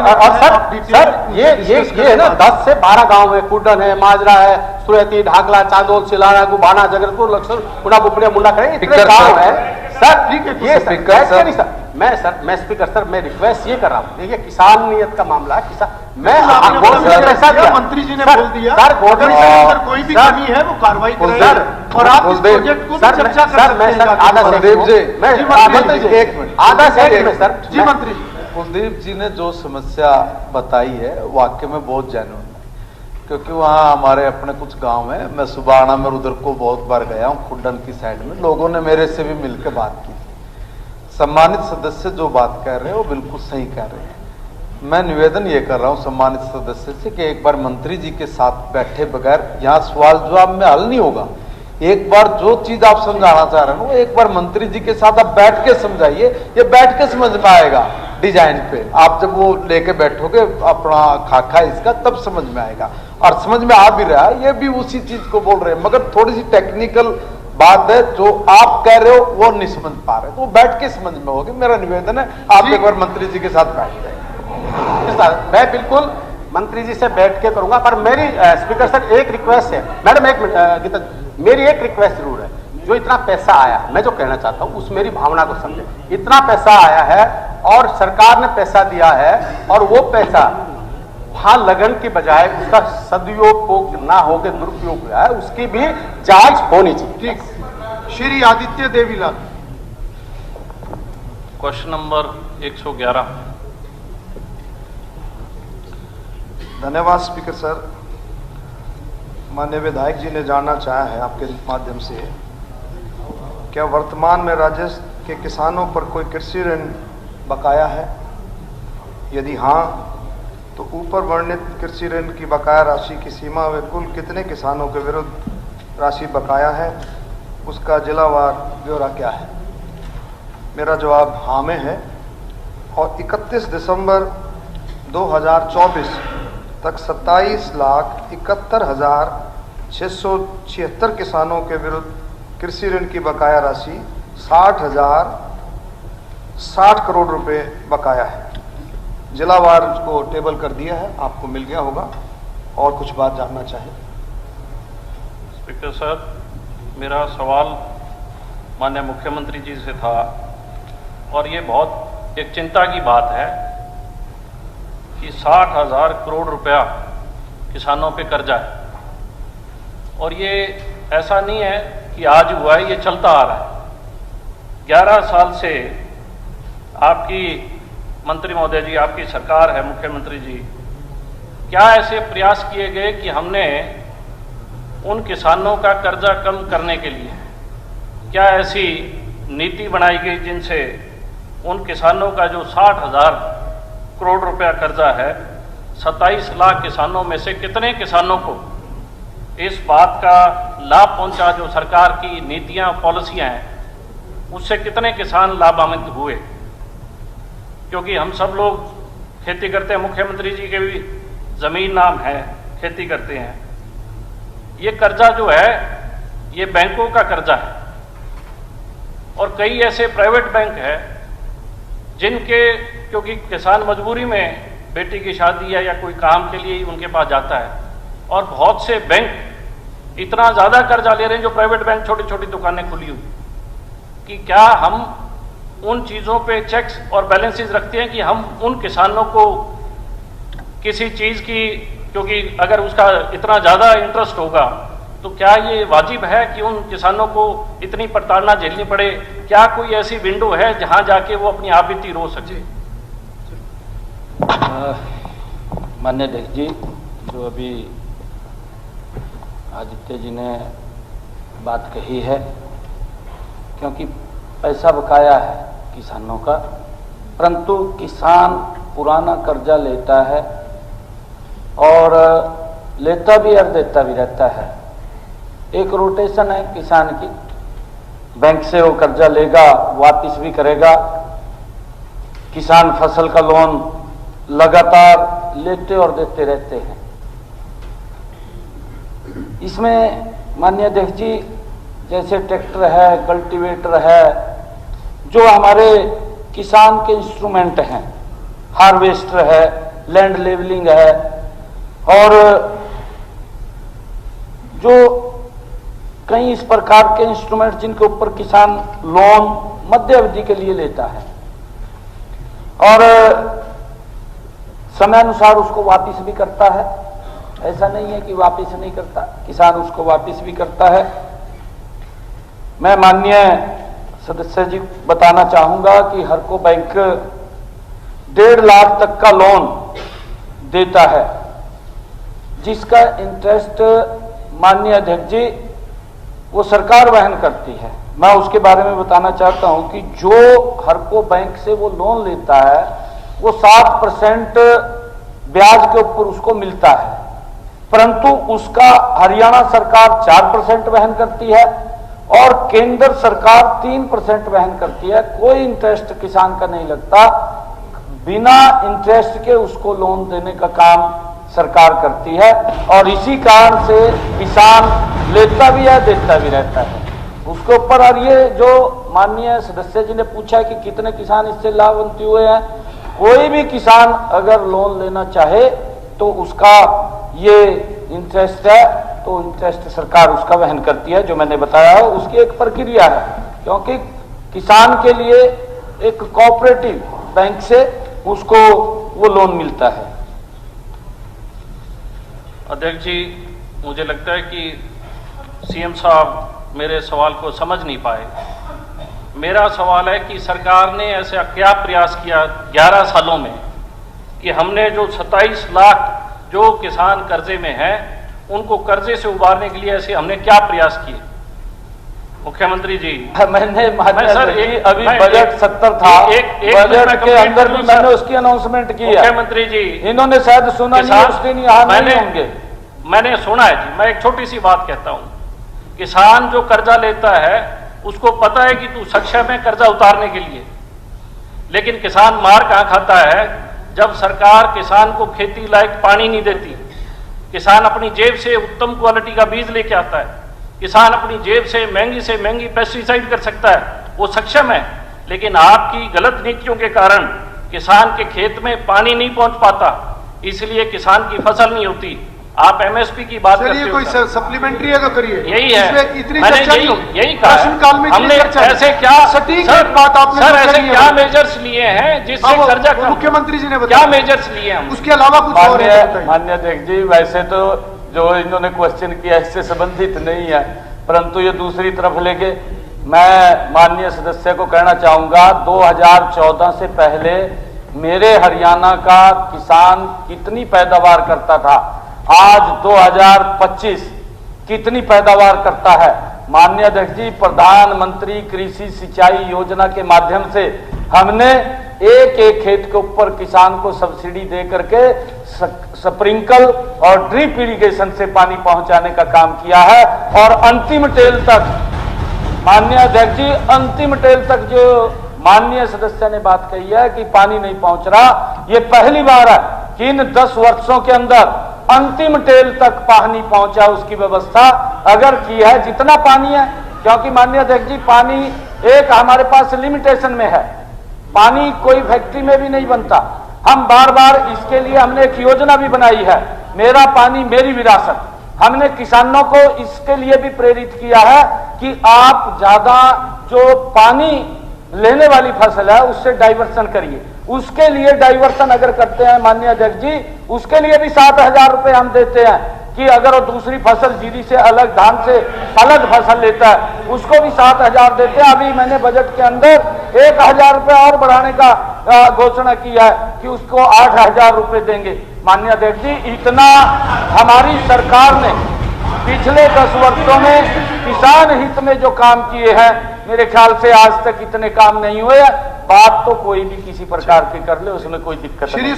और सर ये है ना 10 से 12 गांव है, कुडन है, माजरा है, सुरती, ढाकला, चांदोल, सिलाना, गुबाना, जगतपुर, लक्ष्मण, पुना, बुपड़िया, मुंडा करें, इतने गांव है सर। ठीक है, ये सर मैं स्पीकर सर मैं रिक्वेस्ट ये कर रहा हूँ, देखिए किसान नियत का मामला है, किसान मैं मंत्री जी ने बोल दिया सर, अगर कोई भी कमी है वो कार्रवाई करें और आप इस प्रोजेक्ट को चर्चा कर सकते हैं। आधा सेकंड में सर जी मंत्री जी, कुलदीप जी ने जो समस्या बताई है वाकई में बहुत जेन्युइन है, क्योंकि वहाँ हमारे अपने कुछ गांव हैं। मैं सुबाना में उधर को बहुत बार गया हूँ, खुड्डन की साइड में। लोगों ने मेरे से भी मिलकर बात की थी। सम्मानित सदस्य जो बात कर रहे हैं वो बिल्कुल सही कह रहे हैं। मैं निवेदन ये कर रहा हूँ सम्मानित सदस्य से कि एक बार मंत्री जी के साथ बैठे बगैर यहाँ सवाल जवाब में हल नहीं होगा। एक बार जो चीज आप समझाना चाह रहे हैं वो एक बार मंत्री जी के साथ आप बैठ के समझाइए, ये बैठ के समझ में आएगा। डिजाइन पे आप जब वो लेके बैठोगे अपना खाका इसका, तब समझ में आएगा। और समझ में आ भी रहा है, ये भी उसी चीज को बोल रहे हैं, मगर थोड़ी सी टेक्निकल बात है जो आप कह रहे हो वो नहीं समझ पा रहे, तो बैठ के समझ में होगी। मेरा निवेदन है आप एक बार मंत्री जी के साथ बैठ जाए। मैं बिल्कुल मंत्री जी से बैठ के करूंगा, पर मेरी स्पीकर सर एक रिक्वेस्ट है। मैडम एक मिनट, मेरी एक रिक्वेस्ट जरूर है, जो इतना पैसा आया, मैं जो कहना चाहता हूं उस मेरी भावना को समझे। इतना पैसा आया है और सरकार ने पैसा दिया है, और वो पैसा वहां लगन के बजाय उसका सदुपयोग ना होकर दुरुपयोग हुआ है, उसकी भी जांच होनी चाहिए। ठीक। Shri Aditya Devilal, question number 111। धन्यवाद स्पीकर सर। माननीय विधायक जी ने जानना चाहा है आपके माध्यम से, क्या वर्तमान में राज्य के किसानों पर कोई कृषि ऋण बकाया है? यदि हाँ, तो ऊपर वर्णित कृषि ऋण की बकाया राशि की सीमा व कुल कितने किसानों के विरुद्ध राशि बकाया है, उसका जिलावार ब्यौरा क्या है? मेरा जवाब हाँ में है। और 31 दिसंबर 2024 तक 27,71,676 किसानों के विरुद्ध कृषि ऋण की बकाया राशि 60 करोड़ रुपए बकाया है। जिलावार को टेबल कर दिया है, आपको मिल गया होगा। और कुछ बात जानना चाहें? स्पीकर साहब, मेरा सवाल माननीय मुख्यमंत्री जी से था, और ये बहुत एक चिंता की बात है कि 60,000 करोड़ रुपया किसानों पे कर्जा है, और ये ऐसा नहीं है कि आज हुआ है, ये चलता आ रहा है। 11 साल से आपकी मंत्री महोदय जी, आपकी सरकार है, मुख्यमंत्री जी, क्या ऐसे प्रयास किए गए कि हमने उन किसानों का कर्जा कम करने के लिए क्या ऐसी नीति बनाई गई जिनसे उन किसानों का जो 60,000 करोड़ रुपया कर्जा है, 27 लाख किसानों में से कितने किसानों को इस बात का लाभ पहुंचा, जो सरकार की नीतियां पॉलिसियां हैं उससे कितने किसान लाभान्वित हुए? क्योंकि हम सब लोग खेती करते हैं, मुख्यमंत्री जी के भी जमीन नाम है, खेती करते हैं। ये कर्जा जो है ये बैंकों का कर्जा है, और कई ऐसे प्राइवेट बैंक है जिनके, क्योंकि किसान मजबूरी में बेटी की शादी है या कोई काम के लिए ही उनके पास जाता है, और बहुत से बैंक इतना ज़्यादा कर्जा ले रहे हैं, जो प्राइवेट बैंक छोटी छोटी दुकानें खुली हुई, कि क्या हम उन चीज़ों पे चेक्स और बैलेंसेस रखते हैं कि हम उन किसानों को किसी चीज़ की, क्योंकि अगर उसका इतना ज़्यादा इंटरेस्ट होगा तो क्या ये वाजिब है कि उन किसानों को इतनी प्रताड़ना झेलनी पड़े? क्या कोई ऐसी विंडो है जहां जाके वो अपनी आपत्ति रो सके? माननीय अध्यक्ष जी, जो अभी आदित्य जी ने बात कही है, क्योंकि पैसा बकाया है किसानों का, परंतु किसान पुराना कर्जा लेता है और लेता भी और देता भी रहता है। एक रोटेशन है किसान की, बैंक से वो कर्जा लेगा, वापस भी करेगा। किसान फसल का लोन लगातार लेते और देते रहते हैं। इसमें माननीय अध्यक्ष जी, जैसे ट्रैक्टर है, कल्टीवेटर है, जो हमारे किसान के इंस्ट्रूमेंट हैं, हार्वेस्टर है, लैंड लेवलिंग है, और जो कई इस प्रकार के इंस्ट्रूमेंट जिनके ऊपर किसान लोन मध्य अवधि के लिए लेता है और समय अनुसार उसको वापस भी करता है। ऐसा नहीं है कि वापस नहीं करता, किसान उसको वापस भी करता है। मैं माननीय सदस्य जी बताना चाहूंगा कि हर को बैंक 1.5 लाख तक का लोन देता है, जिसका इंटरेस्ट माननीय अध्यक्ष जी वो सरकार वहन करती है। मैं उसके बारे में बताना चाहता हूं कि जो हर को बैंक से वो लोन लेता है वो 7% ब्याज के ऊपर उसको मिलता है, परंतु उसका हरियाणा सरकार 4% वहन करती है और केंद्र सरकार 3% वहन करती है। कोई इंटरेस्ट किसान का नहीं लगता, बिना इंटरेस्ट के उसको लोन देने का काम सरकार करती है और इसी कारण से किसान लेता भी है देता भी रहता है उसके ऊपर। और ये जो माननीय सदस्य जी ने पूछा कि कितने किसान इससे लाभान्वित हुए हैं, कोई भी किसान अगर लोन लेना चाहे तो उसका ये इंटरेस्ट है तो इंटरेस्ट सरकार उसका वहन करती है। जो मैंने बताया है उसकी एक प्रक्रिया है, क्योंकि किसान के लिए एक कोऑपरेटिव बैंक से उसको वो लोन मिलता है। अध्यक्ष जी, मुझे लगता है कि सीएम साहब मेरे सवाल को समझ नहीं पाए। मेरा सवाल है कि सरकार ने ऐसा क्या प्रयास किया 11 सालों में कि हमने जो 27 लाख जो किसान कर्जे में हैं उनको कर्जे से उबारने के लिए ऐसे हमने क्या प्रयास किए? मुख्यमंत्री जी, मैंने सर अभी बजट 70 था, बजट के अंदर भी मैंने उसकी अनाउंसमेंट की है। मुख्यमंत्री जी, इन्होंने शायद सुना नहीं, उस दिन यहाँ नहीं होंगे। मैंने सुना है जी। मैं एक छोटी सी बात कहता हूं, किसान जो कर्जा लेता है उसको पता है कि तू सक्षम है कर्जा उतारने के लिए, लेकिन किसान मार कहां खाता है जब सरकार किसान को खेती लायक पानी नहीं देती। किसान अपनी जेब से उत्तम क्वालिटी का बीज लेके आता है, किसान अपनी जेब से महंगी पेस्टिसाइड कर सकता है, वो सक्षम है, लेकिन आपकी गलत नीतियों के कारण किसान के खेत में पानी नहीं पहुंच पाता, इसलिए किसान की फसल नहीं होती। आप एमएसपी की बात करते हो, कोई सप्लीमेंट्री है तो करिए। यही है, इतनी मैंने चर्चा यही कहा है। हमने ऐसे क्या बात आपने सर ऐसे क्या मेजर्स लिए हैं जिससे कर्जा मुख्यमंत्री जी ने क्या मेजर्स लिए हैं? उसके अलावा कुछ और है? माननीय अध्यक्ष जी, वैसे तो जो इन्होंने क्वेश्चन किया इससे संबंधित नहीं है, परंतु ये दूसरी तरफ लेके मैं माननीय सदस्य को कहना चाहूंगा 2014 से पहले मेरे हरियाणा का किसान कितनी पैदावार करता था, आज 2025 कितनी पैदावार करता है। माननीय अध्यक्ष जी, प्रधानमंत्री कृषि सिंचाई योजना के माध्यम से हमने एक खेत के ऊपर किसान को सब्सिडी दे करके स्प्रिंकल और ड्रिप इरिगेशन से पानी पहुंचाने का काम किया है और अंतिम टेल तक, माननीय अध्यक्ष जी, अंतिम टेल तक जो माननीय सदस्य ने बात कही है कि पानी नहीं पहुंच रहा, ये पहली बार है कि इन 10 वर्षों के अंदर अंतिम टेल तक पानी पहुंचा, उसकी व्यवस्था अगर की है जितना पानी है। क्योंकि माननीय अध्यक्ष जी, पानी एक हमारे पास लिमिटेशन में है, पानी कोई फैक्ट्री में भी नहीं बनता। हम बार बार इसके लिए हमने एक योजना भी बनाई है, मेरा पानी मेरी विरासत। हमने किसानों को इसके लिए भी प्रेरित किया है कि आप ज्यादा जो पानी लेने वाली फसल है उससे डाइवर्सन करिए। उसके लिए डाइवर्सन अगर करते हैं माननीय अध्यक्ष जी, उसके लिए भी 7,000 रुपए हम देते हैं कि अगर वो दूसरी फसल जीरी से अलग, धान से अलग फसल लेता है उसको भी 7,000 देते हैं। अभी मैंने बजट के अंदर 1,000 रुपए और बढ़ाने का घोषणा किया है कि उसको 8,000 रुपए देंगे। माननीय अध्यक्ष जी, इतना हमारी सरकार ने पिछले 10 वर्षों में किसान हित में जो काम किए हैं, मेरे ख्याल से आज तक इतने काम नहीं हुए। बात तो कोई भी किसी प्रकार की कर ले, उसमें कोई दिक्कत नहीं।